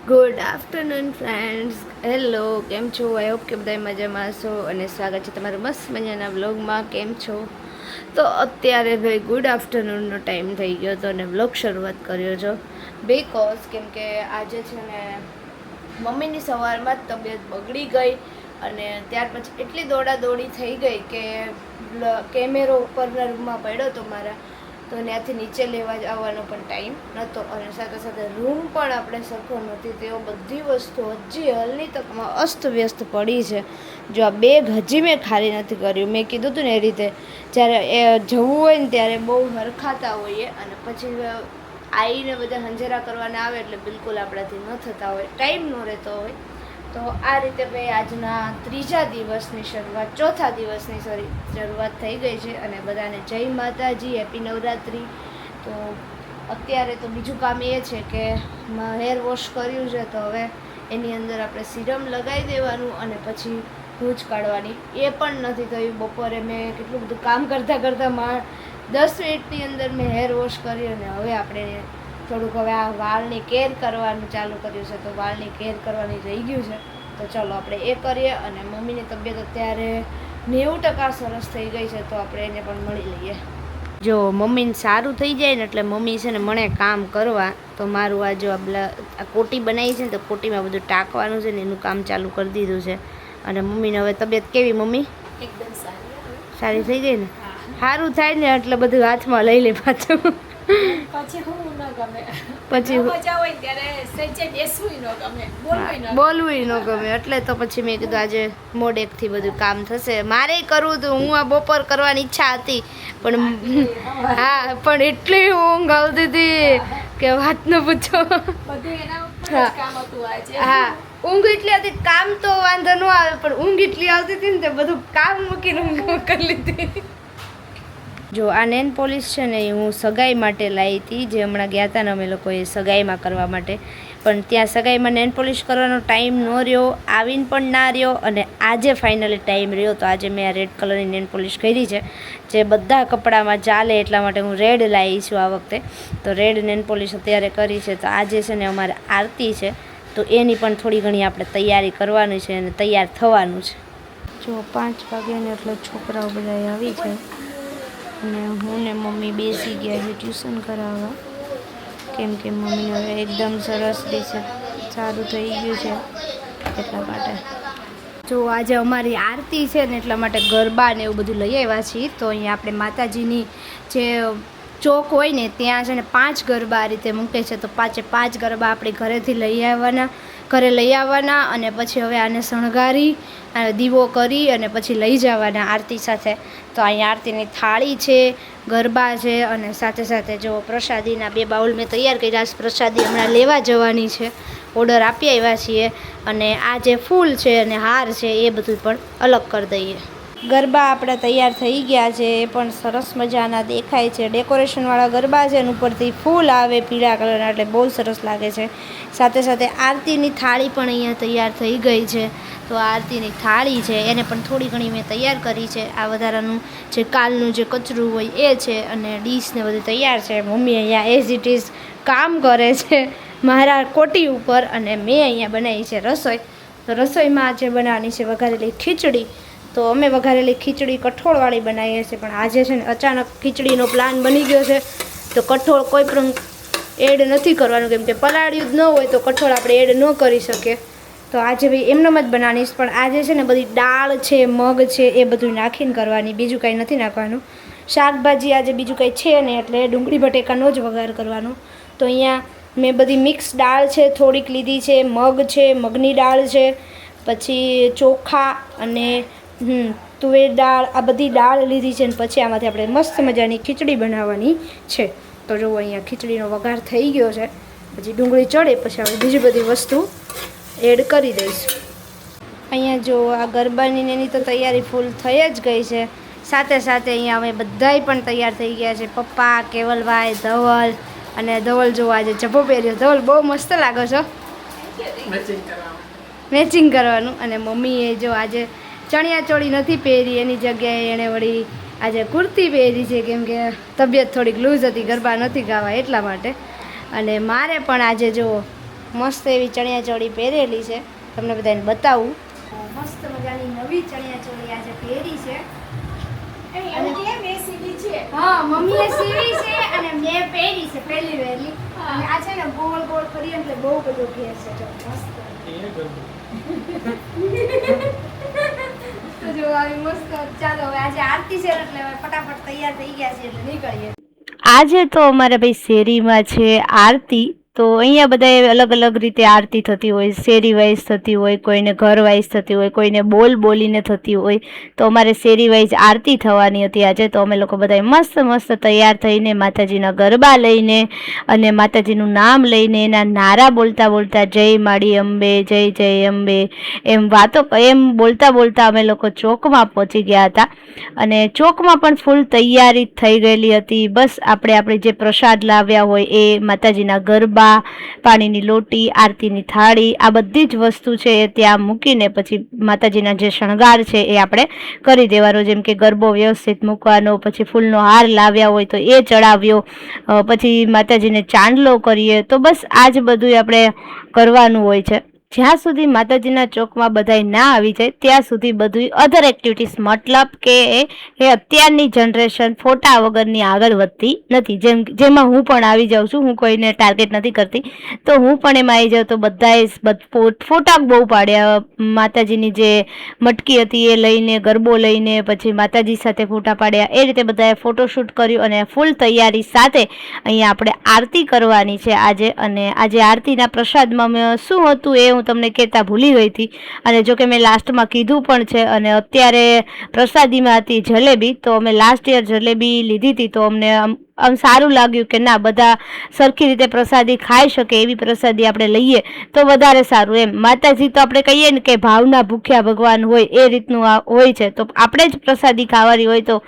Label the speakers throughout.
Speaker 1: Good afternoon friends. Hello, કેમ છો? I hope કે બધા મજામાં હશો અને સ્વાગત છે તમારું મસ્ત મજાના વ્લોગમાં. કેમ છો? તો અત્યારે ભાઈ ગુડ આફ્ટરનૂનનો ટાઈમ થઈ ગયો હતો અને વ્લોગ શરૂઆત કર્યો છો બિકોઝ કેમ કે આજે છે ને મમ્મીની સવારમાં જ તબિયત બગડી ગઈ અને ત્યાર પછી એટલી દોડાદોડી થઈ ગઈ કે કેમેરો ઉપરના રૂમમાં પડ્યો હતો મારા, તો ત્યાંથી નીચે લેવા આવવાનો પણ ટાઈમ નહોતો અને સાથે સાથે રૂમ પણ આપણે સરખો નથી. તેઓ બધી વસ્તુ હજી હાલની તકમાં અસ્તવ્યસ્ત પડી છે. જો આ બેગ હજી મેં ખાલી નથી કર્યું. મેં કીધું હતું ને એ રીતે જ્યારે એ જવું હોય ને ત્યારે બહુ હરખાતા હોઈએ અને પછી આવીને બધા હંજેરા કરવાના આવે એટલે બિલકુલ આપણાથી ન થતા હોય, ટાઈમ ન રહેતો હોય. તો આ રીતે ભાઈ આજના ત્રીજા દિવસની શરૂઆત થઈ ગઈ છે અને બધાને જય માતાજી, હેપી નવરાત્રિ. તો અત્યારે તો બીજું કામ એ છે કે હેર વોશ કર્યું છે તો હવે એની અંદર આપણે સિરમ લગાવી દેવાનું અને પછી ભૂજ કાઢવાની. એ પણ નથી થયું. બપોરે મેં કેટલું બધું કામ કરતાં 10 મિનિટની અંદર મેં હેર વોશ કરી અને હવે આપણે થોડુંક હવે આ વાળની કેર કરવાનું ચાલુ કર્યું છે. તો વાળની કેર કરવાની રહી ગયું છે તો ચલો આપણે એ કરીએ. અને મમ્મીની તબિયત અત્યારે 90% સરસ થઈ ગઈ છે તો આપણે એને પણ મળી લઈએ. જો મમ્મીને સારું થઈ જાય ને એટલે મમ્મી છે ને મને કામ કરવા, તો મારું આ જો આ કોટી બનાવી છે ને તો કોટીમાં બધું ટાંકવાનું છે ને એનું કામ ચાલુ કરી દીધું છે. અને મમ્મીને હવે તબિયત કેવી મમ્મી?
Speaker 2: એકદમ
Speaker 1: સારી થઈ ગઈ ને? સારું થાય ને એટલે બધું હાથમાં લઈ લે પાછું.
Speaker 2: પછી હું ન ગમે,
Speaker 1: પછી
Speaker 2: મજા હોય ત્યારે સચ્ચે બેસવું ન ગમે,
Speaker 1: બોલવું ન ગમે. એટલે તો પછી મેં કીધું આજે મોડેકથી બધું કામ થશે. મારે કરવું હતું, હું આ બપોર કરવાની ઈચ્છા હતી પણ હા પણ એટલી ઊંઘ આવતી હતી કે વાત ન પૂછો.
Speaker 2: બધું એના ઉપર જ કામ હતું આજે.
Speaker 1: હા, ઊંઘ એટલી હતી, કામ તો વાંધો ન આવે પણ ઊંઘ એટલી આવતી હતી ને તે બધું કામ મૂકીને ઊંઘ કરી લીધી. જો આ નેન પોલિશ છે ને એ હું સગાઈ માટે લાવી હતી, જે હમણાં ગયા હતા ને અમે લોકોએ સગાઈમાં કરવા માટે. પણ ત્યાં સગાઈમાં નેન પોલિશ કરવાનો ટાઈમ ન રહ્યો, આવીને પણ ના રહ્યો અને આજે ફાઇનલી ટાઈમ રહ્યો. તો આજે મેં આ રેડ કલરની નેન પોલિશ કરી છે જે બધા કપડામાં ચાલે એટલા માટે હું રેડ લાવી છું આ વખતે. તો રેડ નેન પોલિશ અત્યારે કરી છે. તો આજે છે ને અમારે આરતી છે તો એની પણ થોડી ઘણી આપણે તૈયારી કરવાની છે અને તૈયાર થવાનું છે. જો 5 વાગ્યાને એટલે છોકરાઓ બધા આવી છે અને હું ને મમ્મી બેસી ગયા છે ટ્યુશન કરાવવા, કેમ કે મમ્મીને હવે એકદમ સરસ રીતે સારું થઈ ગયું છે એટલા માટે. જો આજે અમારી આરતી છે ને એટલા માટે ગરબા ને એવું બધું લઈ આવ્યા છીએ. તો અહીંયા આપણે માતાજીની જે ચોક હોય ને ત્યાં છે ને 5 ગરબા આ રીતે મૂકે છે. તો 5 ગરબા આપણે ઘરે લઈ આવવાના અને પછી હવે આને શણગારી દીવો કરી અને પછી લઈ જવાના આરતી સાથે. તો અહીંયા આરતીની થાળી છે, ગરબા છે અને સાથે સાથે જો પ્રસાદીના 2 બાઉલ મેં તૈયાર કર્યા છે. પ્રસાદી હમણાં લેવા જવાની છે, ઓર્ડર આપી આવ્યા છીએ. અને આ જે ફૂલ છે અને હાર છે એ બધું પણ અલગ કરી દઈએ. ગરબા આપણા તૈયાર થઈ ગયા છે, એ પણ સરસ મજાના દેખાય છે. ડેકોરેશનવાળા ગરબા છે અને ઉપરથી ફૂલ આવે પીળા કલરના એટલે બહુ સરસ લાગે છે. સાથે સાથે આરતીની થાળી પણ અહીંયા તૈયાર થઈ ગઈ છે. તો આરતીની થાળી છે એને પણ થોડી ઘણી મેં તૈયાર કરી છે. આ વધારાનું જે કાલનું જે કચરું હોય એ છે અને ડીશને બધું તૈયાર છે. મમ્મી અહીંયા એઝ ઇટ ઇઝ કામ કરે છે મારા કોટી ઉપર અને મેં અહીંયા બનાવી છે રસોઈ. તો રસોઈમાં આજે બનાવવાની છે વઘારેલી ખીચડી. તો અમે વઘારેલી ખીચડી કઠોળવાળી બનાવીએ છીએ પણ આજે છે ને અચાનક ખીચડીનો પ્લાન બની ગયો છે તો કઠોળ કોઈ પણ એડ નથી કરવાનું, કેમ કે પલાળ્યું જ ન હોય તો કઠોળ આપણે એડ ન કરી શકીએ. તો આજે ભાઈ એમનેમ જ બનાવીશ. પણ આજે છે ને બધી દાળ છે, મગ છે એ બધું નાખીને કરવાની, બીજું કાંઈ નથી નાખવાનું. શાકભાજી આજે બીજું કંઈ છે નહીં એટલે ડુંગળી બટેકાનો જ વઘાર કરવાનો. તો અહીંયા મેં બધી મિક્સ દાળ છે થોડીક લીધી છે, મગ છે, મગની દાળ છે, પછી ચોખા અને તુવેર દાળ, આ બધી દાળ લીધી છે. અને પછી આમાંથી આપણે મસ્ત મજાની ખીચડી બનાવવાની છે. તો જો અહીંયા ખીચડીનો વઘાર થઈ ગયો છે, પછી ડુંગળી ચડે પછી આપણે બીજી બધી વસ્તુ એડ કરી દઈશું. અહીંયા જો આ ગરબાની એની તો તૈયારી ફૂલ થઈ જ ગઈ છે. સાથે સાથે અહીંયા અમે બધાય પણ તૈયાર થઈ ગયા છે. પપ્પા, કેવલભાઈ, ધવલ અને ધવલ જો આજે જબ્બો પહેર્યો. ધવલ બહુ મસ્ત લાગો છો, મેચિંગ કરવાનું. અને મમ્મીએ જો આજે ચણિયા ચોળી નથી પહેરી, એની જગ્યાએ એણે વળી આજે કુર્તી પહેરી છે કેમ કે તબિયત થોડીક લૂઝ હતી, ગરબા નથી ગાવા એટલા માટે. અને મારે પણ આજે જો મસ્ત એવી ચણિયાચોળી પહેરેલી છે, તમને બધાને બતાવું. મસ્ત મજાની નવી ચણિયાચોળી આજે પહેરી છે.
Speaker 2: અને કેમ બેસીલી છે?
Speaker 1: હા, મમ્મીએ સીવી છે અને મેં પહેરી છે પહેલી વહેલી. અને આ છે ને ગોળ ગોળ કરી એટલે બહુ બધું ઘેર છે. જો મસ્ત તો જો આવી મસ્ત. ચાલો હવે આજે આરતી છે એટલે હવે ફટાફટ તૈયાર થઈ ગયા છે એટલે નીકળીએ. આજે તો અમારા ભાઈ શેરીમાં છે આરતી. તો અહીંયા બધાએ અલગ અલગ રીતે આરતી થતી હોય, શેરી વાઇઝ થતી હોય, કોઈને ઘર વાઇઝ થતી હોય, કોઈને બોલ બોલીને થતી હોય. તો અમારે શેરી વાઇઝ આરતી થવાની હતી આજે. તો અમે લોકો બધાએ મસ્ત મસ્ત તૈયાર થઈને માતાજીના ગરબા લઈને અને માતાજીનું નામ લઈને એના નારા બોલતા બોલતા જય માડી અંબે, જય જય અંબે એમ વાતો એમ બોલતા બોલતા અમે લોકો ચોકમાં પહોંચી ગયા હતા. અને ચોકમાં પણ ફૂલ તૈયારી થઈ ગયેલી હતી. બસ આપણે જે પ્રસાદ લાવ્યા હોય એ, માતાજીના ગરબા, પાણીની લોટી, આરતીની થાળી, આ બધી જ વસ્તુ છે એ ત્યાં મૂકીને પછી માતાજીના જે શણગાર છે એ આપણે કરી દેવાનો. જેમ કે ગરબો વ્યવસ્થિત મૂકવાનો, પછી ફૂલનો હાર લાવ્યા હોય તો એ ચડાવ્યો, પછી માતાજીને ચાંદલો કરીએ. તો બસ આ જ બધું આપણે કરવાનું હોય છે. જ્યાં સુધી માતાજીના ચોકમાં બધાય ના આવી જાય ત્યાં સુધી બધું અધર એક્ટિવિટીઝ, મતલબ કે એ અત્યારની જનરેશન ફોટા વગરની આગળ વધતી નથી. જેમાં હું પણ આવી જાઉં છું. હું કોઈને ટાર્ગેટ નથી કરતી, તો હું પણ એમાં આવી જાઉં તો બધાએ ફોટા બહુ પાડ્યા. માતાજીની જે મટકી હતી એ લઈને, ગરબો લઈને, પછી માતાજી સાથે ફોટા પાડ્યા. એ રીતે બધાએ ફોટોશૂટ કર્યું અને ફૂલ તૈયારી સાથે અહીંયા આપણે આરતી કરવાની છે આજે. અને આજે આરતીના પ્રસાદમાં શું હતું એ હું તમને કહેતા ભૂલી ગઈ હતી. અને જો કે મેં લાસ્ટમાં કીધું પણ છે. અને અત્યારે પ્રસાદીમાં હતી જલેબી. તો અમે લાસ્ટ યર જલેબી લીધી હતી તો અમને આમ સારું લાગ્યું કે ના, બધા સરખી રીતે પ્રસાદી ખાઈ શકે એવી પ્રસાદી આપણે લઈએ તો વધારે સારું એમ. માતાજી તો આપણે કહીએ ને કે ભાવના ભૂખ્યા ભગવાન હોય, એ રીતનું હોય છે. તો આપણે જ પ્રસાદી ખાવાની હોય તો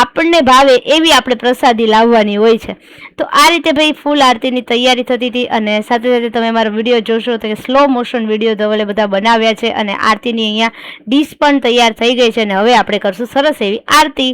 Speaker 1: આપણને ભાવે એવી આપણે પ્રસાદી લાવવાની હોય છે. તો આ રીતે ભાઈ ફૂલ આરતીની તૈયારી થતી હતી. અને સાથે સાથે તમે મારો વિડીયો જોશો તો સ્લો મોશન વિડીયો ધવલે બધા બનાવ્યા છે. અને આરતીની અહીંયા ડીશ પણ તૈયાર થઈ ગઈ છે. અને હવે આપણે કરશું સરસ એવી આરતી.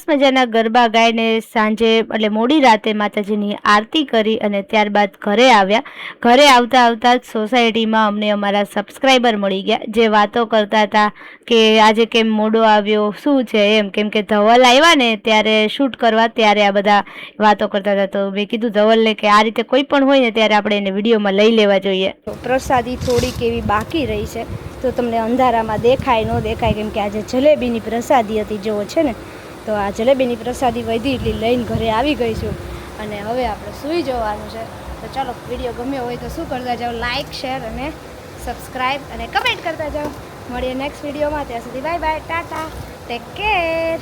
Speaker 1: મજાના ગરબા ગાઈને સાંજે એટલે મોડી રાતે માતાજીની આરતી કરી અને ત્યારબાદ ઘરે આવ્યા. ઘરે આવતા આવતા જ સોસાયટીમાં અમને અમારા સબસ્ક્રાઈબર મળી ગયા, જે વાતો કરતા હતા કે આજે કેમ મોડો આવ્યો, શું છે એમ. કેમ કે ધવલ આવ્યા ને ત્યારે શૂટ કરવા, ત્યારે આ બધા વાતો કરતા હતા. તો મેં કીધું ધવલને કે આ રીતે કોઈ પણ હોય ને ત્યારે આપણે એને વિડીયોમાં લઈ લેવા જોઈએ. પ્રસાદી થોડીક એવી બાકી રહી છે, તો તમને અંધારામાં દેખાય ન દેખાય, કેમ કે આજે જલેબીની પ્રસાદી હતી જેવો છે ને. તો આ જલેબીની પ્રસાદી વધી એટલી લઈને ઘરે આવી ગઈ છું અને હવે આપણે સૂઈ જવાનું છે. તો ચાલો, વિડીયો ગમ્યો હોય તો શું કરતા જાઓ, લાઇક, શેર અને સબસ્ક્રાઈબ અને કમેન્ટ કરતા જાઓ. મળીએ નેક્સ્ટ વિડીયોમાં. ત્યાં સુધી bye bye, Tata, take care.